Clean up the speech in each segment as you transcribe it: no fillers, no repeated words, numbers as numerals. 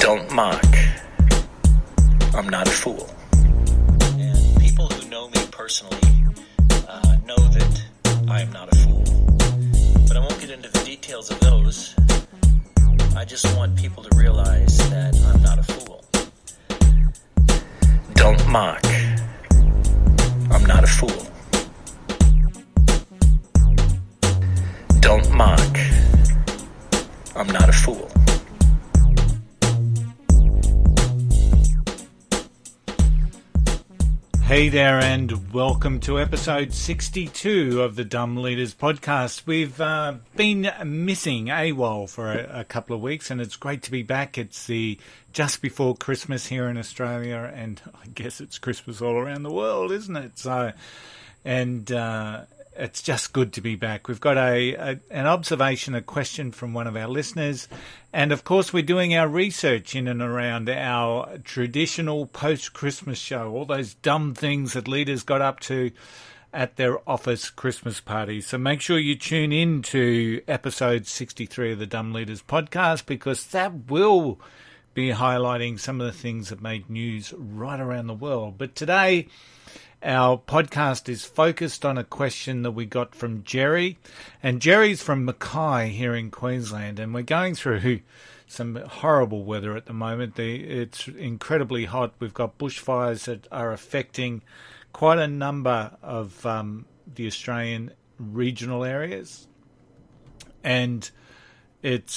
Don't mock. I'm not a fool. And people who know me personally know that I am not a fool. But I won't get into the details of those. I just want people to realize that I'm not a fool. Don't mock. I'm not a fool. Don't mock. I'm not a fool. Hey there, and welcome to episode 62 of the Dumb Leaders podcast. We've been missing AWOL for a couple of weeks, and it's great to be back. It's the just before Christmas here in Australia, and I guess it's Christmas all around the world, isn't it? So, and it's just good to be back. We've got an observation, a question from one of our listeners. And, of course, we're doing our research in and around our traditional post-Christmas show, all those dumb things that leaders got up to at their office Christmas parties. So make sure you tune in to episode 63 of the Dumb Leaders podcast, because that will be highlighting some of the things that made news right around the world. But today, our podcast is focused on a question that we got from Gerry. And Gerry's from Mackay here in Queensland. And we're going through some horrible weather at the moment. It's incredibly hot. We've got bushfires that are affecting quite a number of the Australian regional areas. And it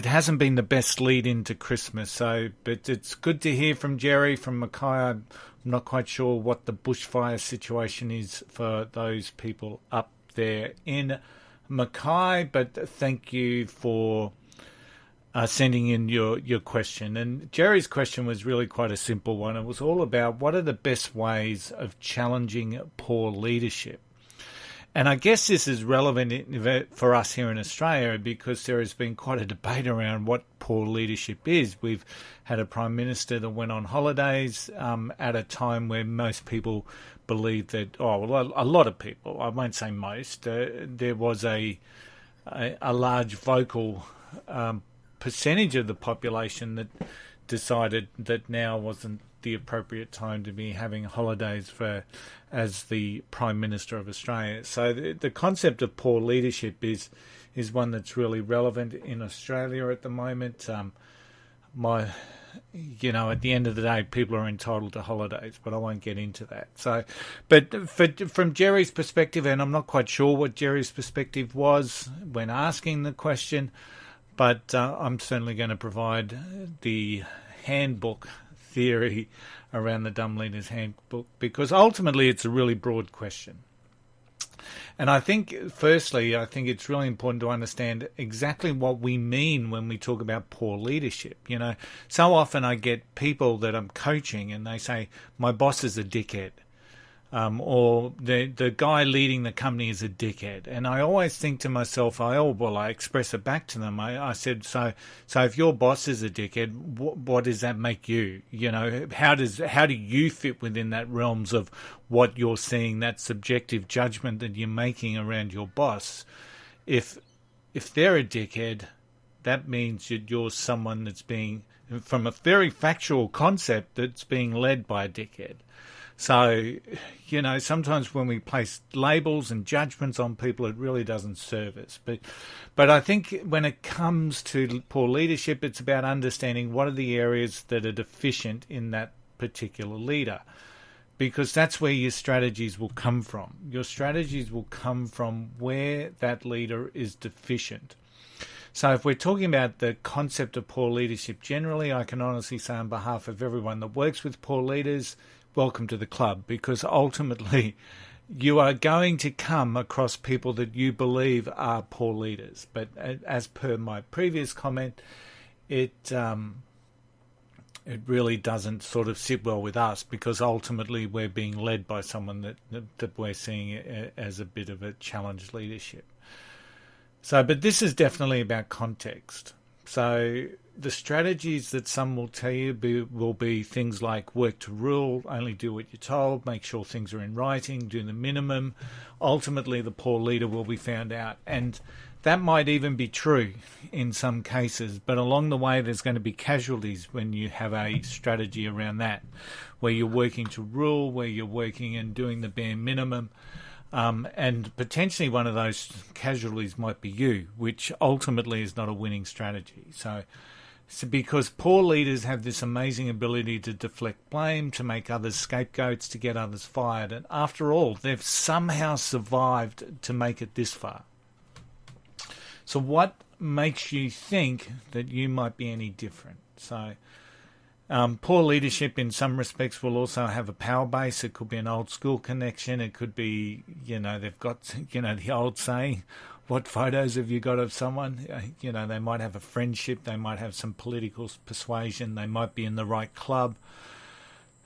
hasn't been the best lead into Christmas, but it's good to hear from Gerry from Mackay. I'm not quite sure what the bushfire situation is for those people up there in Mackay, but thank you for sending in your question. And Gerry's question was really quite a simple one. It was all about what are the best ways of challenging poor leadership. And I guess this is relevant for us here in Australia because there has been quite a debate around what poor leadership is. We've had a Prime Minister that went on holidays at a time where most people believe that, a lot of people, I won't say most, there was a large vocal percentage of the population that decided that now wasn't the appropriate time to be having holidays as the Prime Minister of Australia. So the concept of poor leadership is one that's really relevant in Australia at the moment. At the end of the day, people are entitled to holidays, but I won't get into that. So, but from Gerry's perspective, and I'm not quite sure what Gerry's perspective was when asking the question, but I'm certainly going to provide the handbook theory around the Dumb Leaders Handbook, because ultimately it's a really broad question. And I think, firstly, it's really important to understand exactly what we mean when we talk about poor leadership. So often I get people that I'm coaching and they say, my boss is a dickhead. Or the guy leading the company is a dickhead. And I always think to myself, I express it back to them. I said, so if your boss is a dickhead, what does that make you? How do you fit within that realms of what you're seeing, that subjective judgment that you're making around your boss? If they're a dickhead, that means that you're someone that's being, from a very factual concept, that's being led by a dickhead. So, sometimes when we place labels and judgments on people, it really doesn't serve us. But I think when it comes to poor leadership, it's about understanding what are the areas that are deficient in that particular leader, because that's where your strategies will come from. Your strategies will come from where that leader is deficient. So if we're talking about the concept of poor leadership generally, I can honestly say on behalf of everyone that works with poor leaders, welcome to the club, because ultimately you are going to come across people that you believe are poor leaders. But as per my previous comment, it really doesn't sort of sit well with us, because ultimately we're being led by someone that we're seeing as a bit of a challenged leadership. So, but this is definitely about context. So the strategies that some will tell you will be things like work to rule, only do what you're told, make sure things are in writing, do the minimum. Ultimately, the poor leader will be found out. And that might even be true in some cases, but along the way there's going to be casualties when you have a strategy around that, where you're working to rule, where you're working and doing the bare minimum. And potentially one of those casualties might be you, which ultimately is not a winning strategy. So because poor leaders have this amazing ability to deflect blame, to make others scapegoats, to get others fired. And after all, they've somehow survived to make it this far. So what makes you think that you might be any different? So poor leadership in some respects will also have a power base. It could be an old school connection. It could be, they've got, the old saying, what photos have you got of someone? They might have a friendship. They might have some political persuasion. They might be in the right club.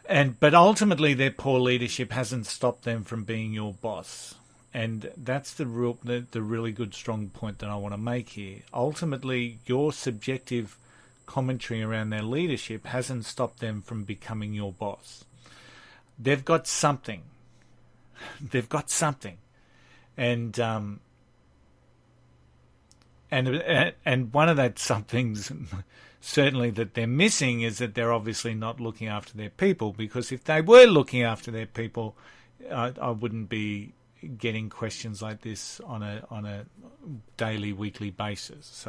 But ultimately their poor leadership hasn't stopped them from being your boss. And that's the really good, strong point that I want to make here. Ultimately, your subjective commentary around their leadership hasn't stopped them from becoming your boss. They've got something. They've got something. And one of that somethings certainly that they're missing is that they're obviously not looking after their people, because if they were looking after their people, I wouldn't be getting questions like this on a daily, weekly basis.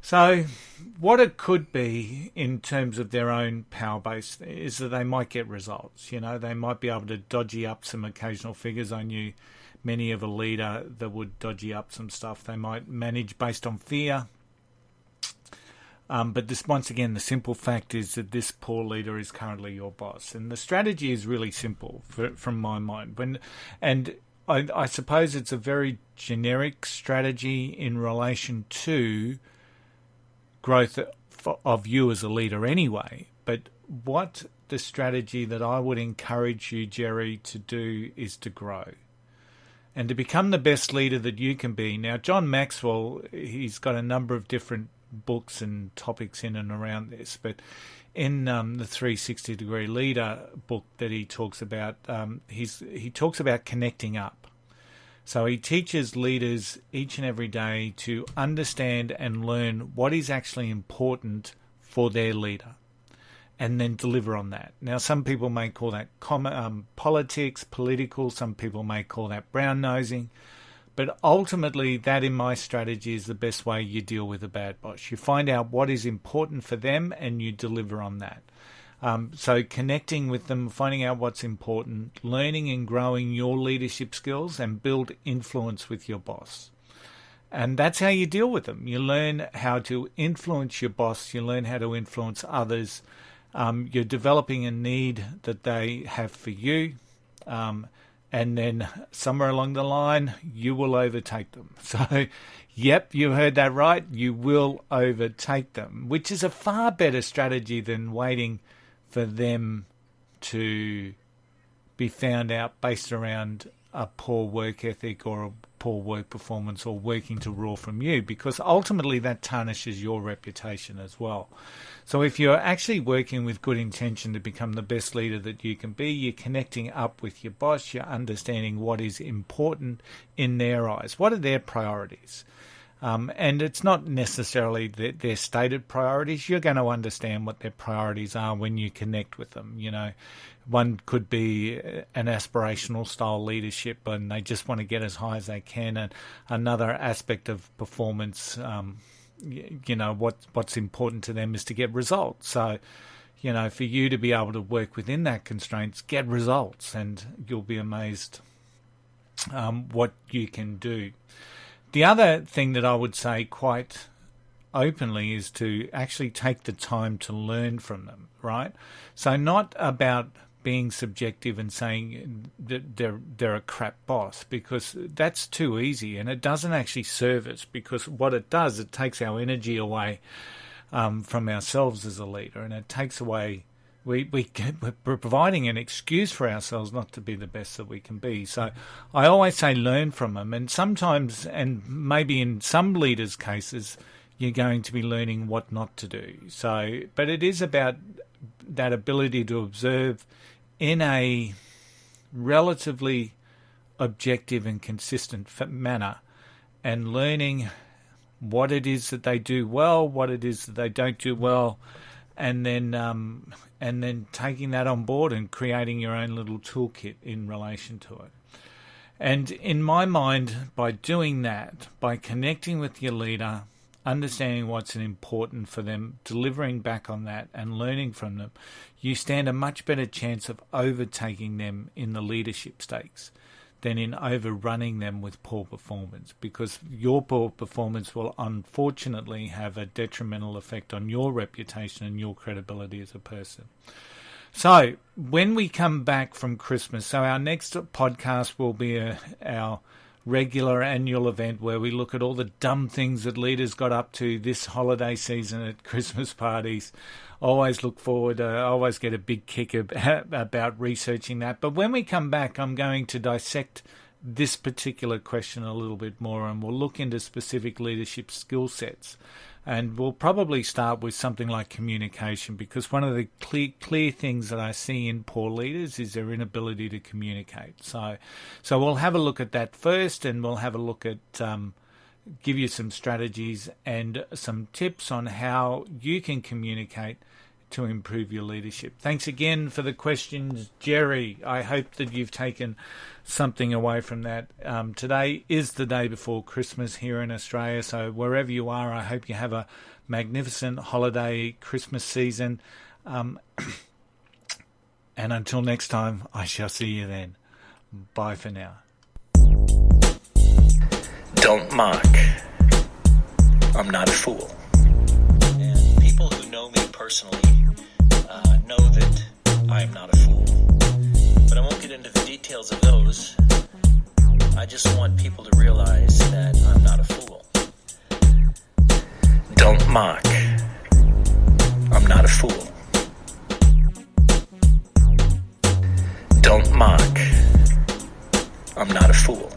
So what it could be in terms of their own power base is that they might get results. They might be able to dodgy up some occasional figures. I knew many of a leader that would dodgy up some stuff. They might manage based on fear. But this, once again, the simple fact is that this poor leader is currently your boss. And the strategy is really simple from my mind. I suppose it's a very generic strategy in relation to growth of you as a leader anyway. But what the strategy that I would encourage you, Gerry, to do is to grow and to become the best leader that you can be. Now, John Maxwell, he's got a number of different books and topics in and around this, but in the 360-degree leader book that he talks about, he talks about connecting up. So he teaches leaders each and every day to understand and learn what is actually important for their leader and then deliver on that. Now, some people may call that politics, political. Some people may call that brown-nosing. But ultimately, that in my strategy is the best way you deal with a bad boss. You find out what is important for them and you deliver on that. So connecting with them, finding out what's important, learning and growing your leadership skills and build influence with your boss. And that's how you deal with them. You learn how to influence your boss. You learn how to influence others. You're developing a need that they have for you. And then somewhere along the line, you will overtake them. So, yep, you heard that right. You will overtake them, which is a far better strategy than waiting for them to be found out based around a poor work ethic or a poor work performance or working to rule from you, because ultimately that tarnishes your reputation as well. So if you're actually working with good intention to become the best leader that you can be, you're connecting up with your boss, you're understanding what is important in their eyes. What are their priorities? And it's not necessarily their stated priorities. You're going to understand what their priorities are when you connect with them. One could be an aspirational style leadership and they just want to get as high as they can. And another aspect of performance, what's important to them is to get results. So, for you to be able to work within that constraints, get results, and you'll be amazed what you can do. The other thing that I would say quite openly is to actually take the time to learn from them, right? So not about being subjective and saying that they're a crap boss, because that's too easy and it doesn't actually serve us, because what it does, it takes our energy away from ourselves as a leader, and it takes away, we're providing an excuse for ourselves not to be the best that we can be. So I always say learn from them, and sometimes, and maybe in some leaders' cases, you're going to be learning what not to do. So, but it is about that ability to observe in a relatively objective and consistent manner, and learning what it is that they do well, what it is that they don't do well, and then taking that on board and creating your own little toolkit in relation to it. And in my mind, by doing that, by connecting with your leader, understanding what's important for them, delivering back on that and learning from them, you stand a much better chance of overtaking them in the leadership stakes than in overrunning them with poor performance, because your poor performance will unfortunately have a detrimental effect on your reputation and your credibility as a person. So when we come back from Christmas, so our next podcast will be our regular annual event where we look at all the dumb things that leaders got up to this holiday season at Christmas parties. Always look forward, always get a big kick about researching that. But when we come back, I'm going to dissect this particular question a little bit more, and we'll look into specific leadership skill sets. And we'll probably start with something like communication, because one of the clear things that I see in poor leaders is their inability to communicate. So we'll have a look at that first, and we'll have a look at give you some strategies and some tips on how you can communicate to improve your leadership. Thanks again for the questions, Gerry. I hope that you've taken something away from that. Today is the day before Christmas here in Australia, so wherever you are, I hope you have a magnificent holiday Christmas season. And until next time, I shall see you then. Bye for now. Don't mock. I'm not a fool. And people who know me personally know that I am not a fool. But I won't get into the details of those. I just want people to realize that I'm not a fool. Don't mock. I'm not a fool. Don't mock. I'm not a fool.